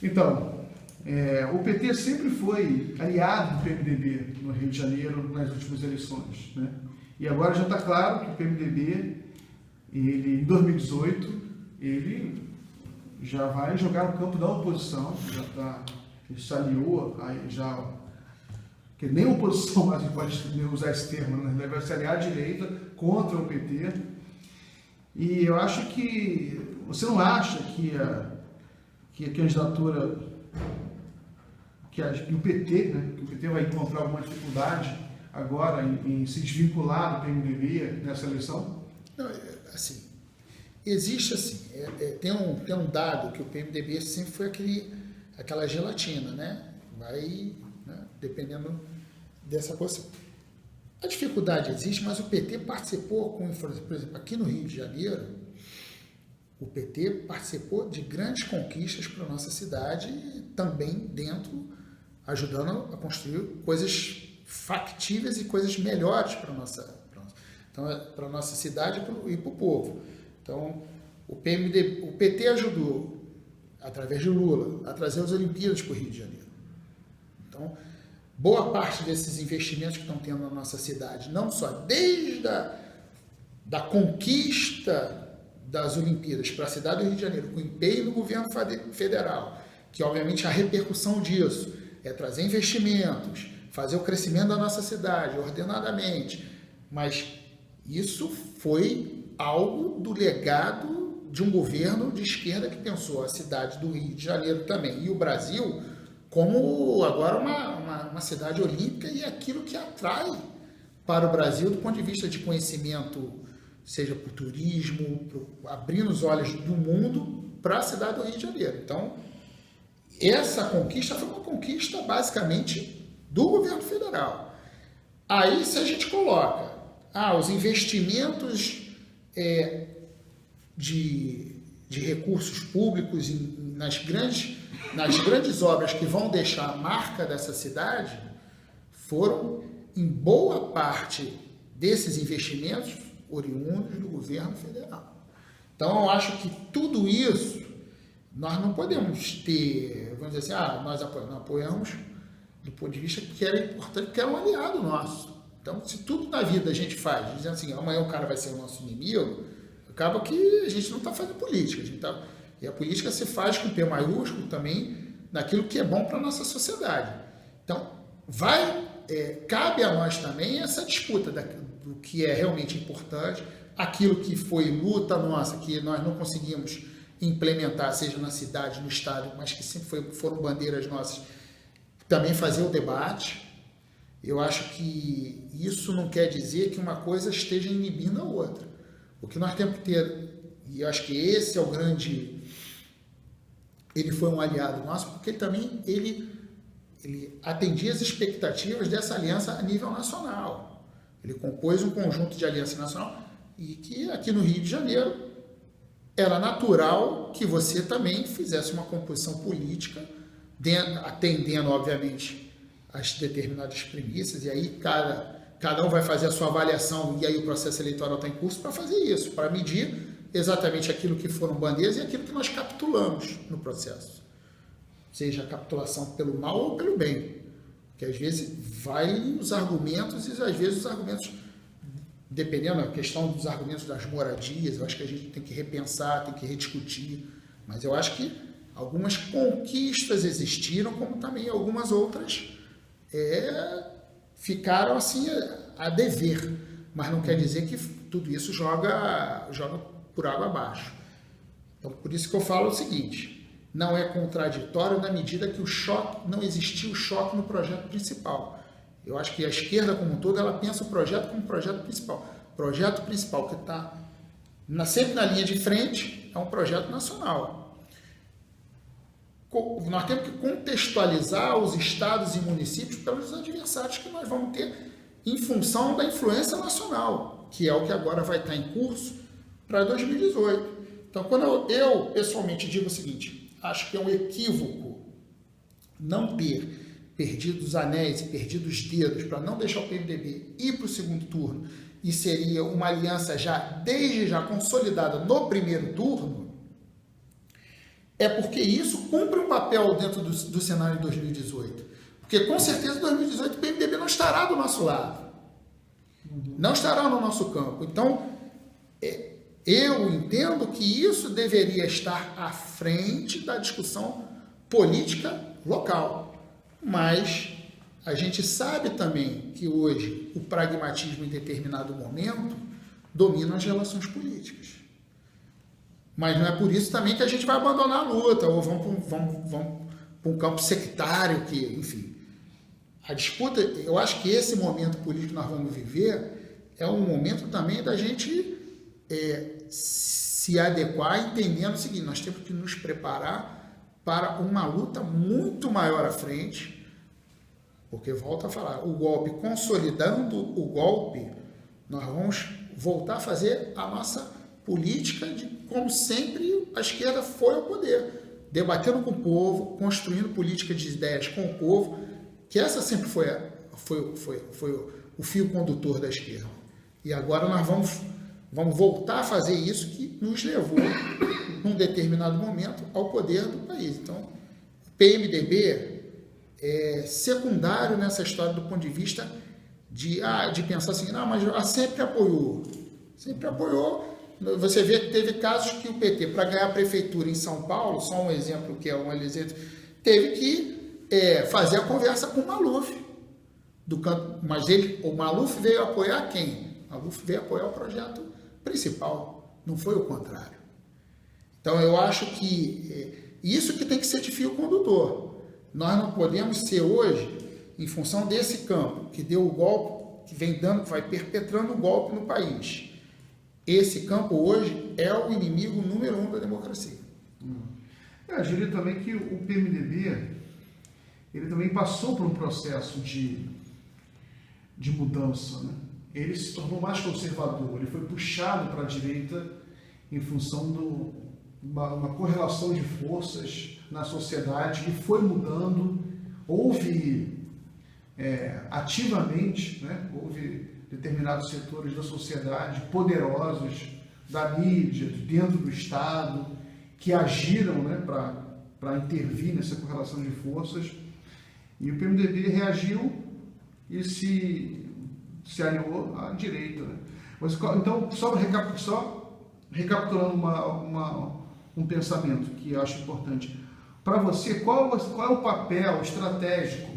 Então, o PT sempre foi aliado do PMDB no Rio de Janeiro nas últimas eleições, né? E agora já está claro que o PMDB, ele, em 2018, ele já vai jogar no campo da oposição, ele se aliou, já, que nem oposição, mas a gente pode usar esse termo, né? Ele vai se aliar à direita contra o PT. E eu acho que, você não acha que a candidatura, que o PT, né, que o PT vai encontrar alguma dificuldade agora em se desvincular do PMDB nessa eleição? Não, assim, existe assim, tem um dado que o PMDB sempre foi aquela gelatina, né? Vai, né, dependendo dessa posição. A dificuldade existe, mas o PT participou, por exemplo, aqui no Rio de Janeiro, o PT participou de grandes conquistas para a nossa cidade e também dentro, ajudando a construir coisas factíveis e coisas melhores para a nossa cidade e para o povo. Então, o PT ajudou, através de Lula, a trazer as Olimpíadas para o Rio de Janeiro. Então, boa parte desses investimentos que estão tendo na nossa cidade, não só desde da conquista das Olimpíadas para a cidade do Rio de Janeiro, com o empenho do governo federal, que obviamente a repercussão disso é trazer investimentos, fazer o crescimento da nossa cidade ordenadamente, mas isso foi algo do legado de um governo de esquerda que pensou a cidade do Rio de Janeiro também e o Brasil como agora uma cidade olímpica e aquilo que atrai para o Brasil do ponto de vista de conhecimento, seja para o turismo, abrindo os olhos do mundo para a cidade do Rio de Janeiro. Então, essa conquista foi uma conquista basicamente do governo federal. Aí, se a gente coloca os investimentos de recursos públicos nas grandes obras que vão deixar a marca dessa cidade, foram, em boa parte desses investimentos, oriundos do governo federal. Então, eu acho que tudo isso, nós não podemos ter, vamos dizer assim, nós apoiamos do ponto de vista que era importante, que era um aliado nosso. Então, se tudo na vida a gente faz, dizendo assim, amanhã o cara vai ser o nosso inimigo, acaba que a gente não está fazendo política. E a política se faz com P maiúsculo também, naquilo que é bom para a nossa sociedade. Então, cabe a nós também essa disputa do que é realmente importante, aquilo que foi luta nossa, que nós não conseguimos implementar, seja na cidade, no estado, mas que sempre foram bandeiras nossas, também fazer o debate. Eu acho que isso não quer dizer que uma coisa esteja inibindo a outra. O que nós temos que ter, e eu acho que esse é o grande... Ele foi um aliado nosso, porque ele atendia as expectativas dessa aliança a nível nacional. Ele compôs um conjunto de aliança nacional e que aqui no Rio de Janeiro era natural que você também fizesse uma composição política, atendendo, obviamente, as determinadas premissas, e aí cada um vai fazer a sua avaliação, e aí o processo eleitoral está em curso para fazer isso, para medir exatamente aquilo que foram bandeiras e aquilo que nós capitulamos no processo. Seja a capitulação pelo mal ou pelo bem. Que às vezes vai os argumentos, e às vezes os argumentos, dependendo da questão dos argumentos das moradias, eu acho que a gente tem que repensar, tem que rediscutir. Mas eu acho que algumas conquistas existiram, como também algumas outras ficaram assim a dever. Mas não quer dizer que tudo isso joga por água abaixo. Então, por isso que eu falo o seguinte, não é contraditório na medida que não existiu o choque no projeto principal. Eu acho que a esquerda como um todo, ela pensa o projeto como projeto principal. O projeto principal que está sempre na linha de frente é um projeto nacional. Nós temos que contextualizar os estados e municípios pelos adversários que nós vamos ter em função da influência nacional, que é o que agora vai estar em curso para 2018. Então, quando eu pessoalmente digo o seguinte, acho que é um equívoco não ter perdido os anéis e perdido os dedos para não deixar o PMDB ir para o segundo turno, e seria uma aliança desde já consolidada no primeiro turno, é porque isso cumpre um papel dentro do cenário de 2018. Porque com certeza em 2018 o PMDB não estará do nosso lado. Não estará no nosso campo. Então, eu entendo que isso deveria estar à frente da discussão política local. Mas a gente sabe também que hoje o pragmatismo em determinado momento domina as relações políticas. Mas não é por isso também que a gente vai abandonar a luta, ou vamos para um campo sectário, que, enfim. A disputa, eu acho que esse momento político que nós vamos viver é um momento também da gente se adequar, entendendo o seguinte: nós temos que nos preparar para uma luta muito maior à frente, porque, volto a falar, o golpe, consolidando o golpe, nós vamos voltar a fazer a nossa política de como sempre a esquerda foi ao poder, debatendo com o povo, construindo política de ideias com o povo, que essa sempre foi o fio condutor da esquerda. E agora nós vamos voltar a fazer isso que nos levou, num determinado momento, ao poder do país. Então, o PMDB é secundário nessa história do ponto de vista de pensar assim, não, mas sempre apoiou. Sempre apoiou. Você vê que teve casos que o PT, para ganhar a prefeitura em São Paulo, só um exemplo que é um exemplo, teve que fazer a conversa com o Maluf. Mas o Maluf veio apoiar quem? O Maluf veio apoiar o projeto principal, não foi o contrário. Então eu acho que isso que tem que ser de fio condutor. Nós não podemos ser hoje, em função desse campo que deu o golpe, que vem dando, que vai perpetrando o golpe no país. Esse campo hoje é o inimigo número 1 da democracia. Eu diria também que o PMDB, ele também passou por um processo de mudança, né? Ele se tornou mais conservador, ele foi puxado para a direita em função de uma correlação de forças na sociedade que foi mudando. Houve ativamente, né? Houve determinados setores da sociedade poderosos, da mídia, dentro do Estado, que agiram, né, para intervir nessa correlação de forças, e o PMDB reagiu e se alinhou à direita. Né? Mas, então, só recapitulando um pensamento que eu acho importante. Para você, qual é o papel estratégico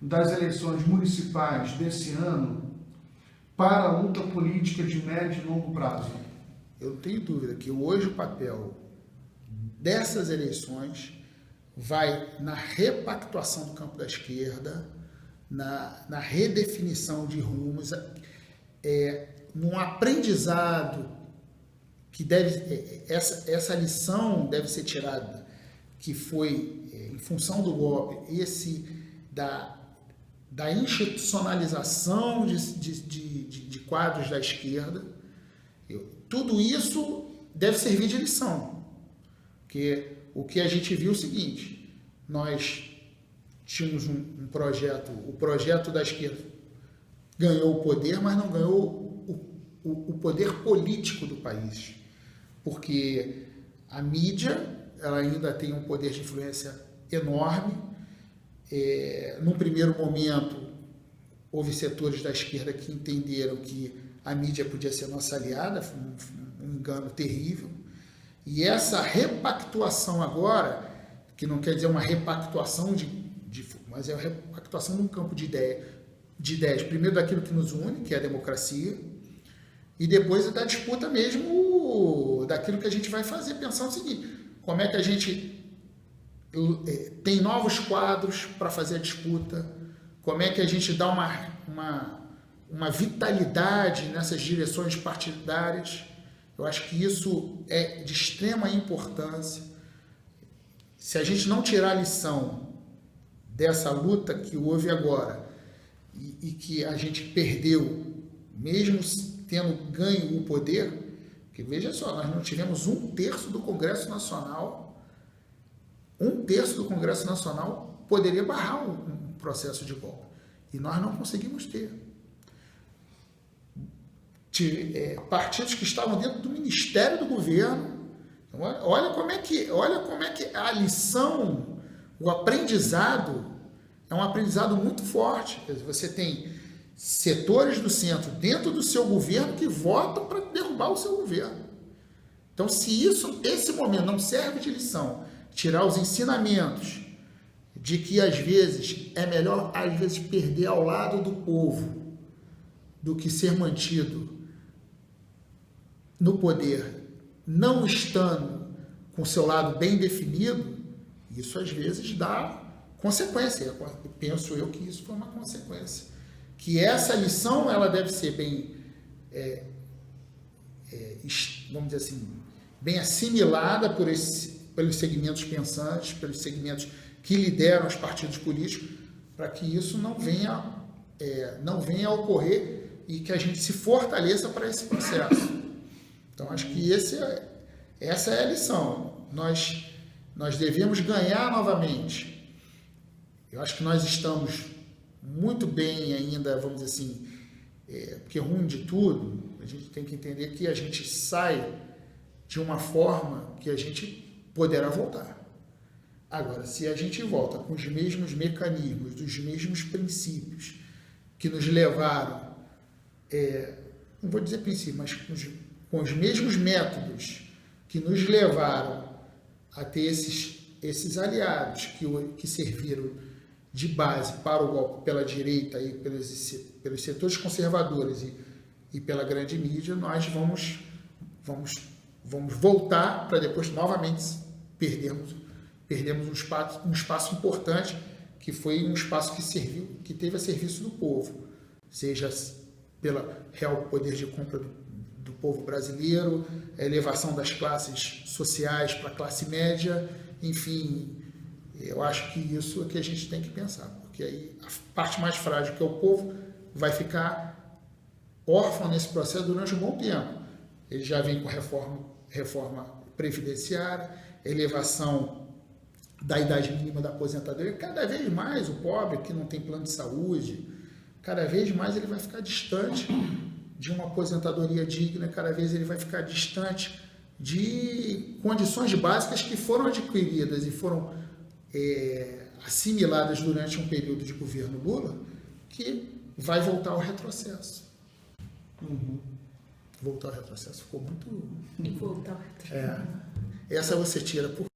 das eleições municipais desse ano para a luta política de médio e longo prazo? Eu não tenho dúvida que hoje o papel dessas eleições vai na repactuação do campo da esquerda, na redefinição de rumos, num aprendizado que essa lição deve ser tirada, que foi, em função do golpe, da institucionalização de quadros da esquerda. Tudo isso deve servir de lição, porque o que a gente viu é o seguinte: nós tínhamos um projeto, o projeto da esquerda ganhou o poder, mas não ganhou o poder político do país, porque a mídia ela ainda tem um poder de influência enorme. Num primeiro momento, houve setores da esquerda que entenderam que a mídia podia ser nossa aliada, foi um engano terrível. E essa repactuação agora, que não quer dizer uma repactuação mas é uma repactuação num campo de ideias, primeiro daquilo que nos une, que é a democracia, e depois da disputa mesmo daquilo que a gente vai fazer, pensando o seguinte: como é que a gente tem novos quadros para fazer a disputa, como é que a gente dá uma vitalidade nessas direções partidárias. Eu acho que isso é de extrema importância. Se a gente não tirar a lição dessa luta que houve agora e que a gente perdeu, mesmo tendo ganho o poder, porque veja só, nós não tivemos 1/3 do Congresso Nacional. 1/3 do Congresso Nacional poderia barrar um processo de golpe. E nós não conseguimos ter. Partidos que estavam dentro do Ministério do Governo. Olha como é que a lição, o aprendizado, é um aprendizado muito forte. Quer dizer, você tem setores do centro dentro do seu governo que votam para derrubar o seu governo. Então, se esse momento não serve de lição, tirar os ensinamentos de que às vezes é melhor perder ao lado do povo do que ser mantido no poder, não estando com seu lado bem definido, isso às vezes dá consequência. Penso eu que isso foi uma consequência. Que essa lição ela deve ser bem, vamos dizer assim, bem assimilada pelos segmentos pensantes, pelos segmentos que lideram os partidos políticos, para que isso não venha a ocorrer e que a gente se fortaleça para esse processo. Então, acho que essa é a lição. Nós devemos ganhar novamente. Eu acho que nós estamos muito bem ainda, vamos dizer assim, porque ruim de tudo, a gente tem que entender que a gente sai de uma forma que a gente poderá voltar. Agora, se a gente volta com os mesmos mecanismos, dos mesmos princípios que nos levaram, não vou dizer princípios, mas com os mesmos métodos que nos levaram a ter esses aliados que serviram de base para o golpe pela direita e pelos setores conservadores e pela grande mídia, nós vamos voltar para depois novamente perdermos um espaço importante, que foi um espaço que teve a serviço do povo, seja pelo real poder de compra do povo brasileiro, a elevação das classes sociais para a classe média, enfim, eu acho que isso é que a gente tem que pensar, porque aí a parte mais frágil, que é o povo, vai ficar órfão nesse processo durante um bom tempo. Ele já vem com reforma previdenciária, elevação da idade mínima da aposentadoria. Cada vez mais o pobre que não tem plano de saúde, cada vez mais ele vai ficar distante de uma aposentadoria digna, cada vez ele vai ficar distante de condições básicas que foram adquiridas e foram assimiladas durante um período de governo Lula, que vai voltar ao retrocesso. Voltar ao retrocesso ficou muito... E voltar ao retrocesso. Essa você tira por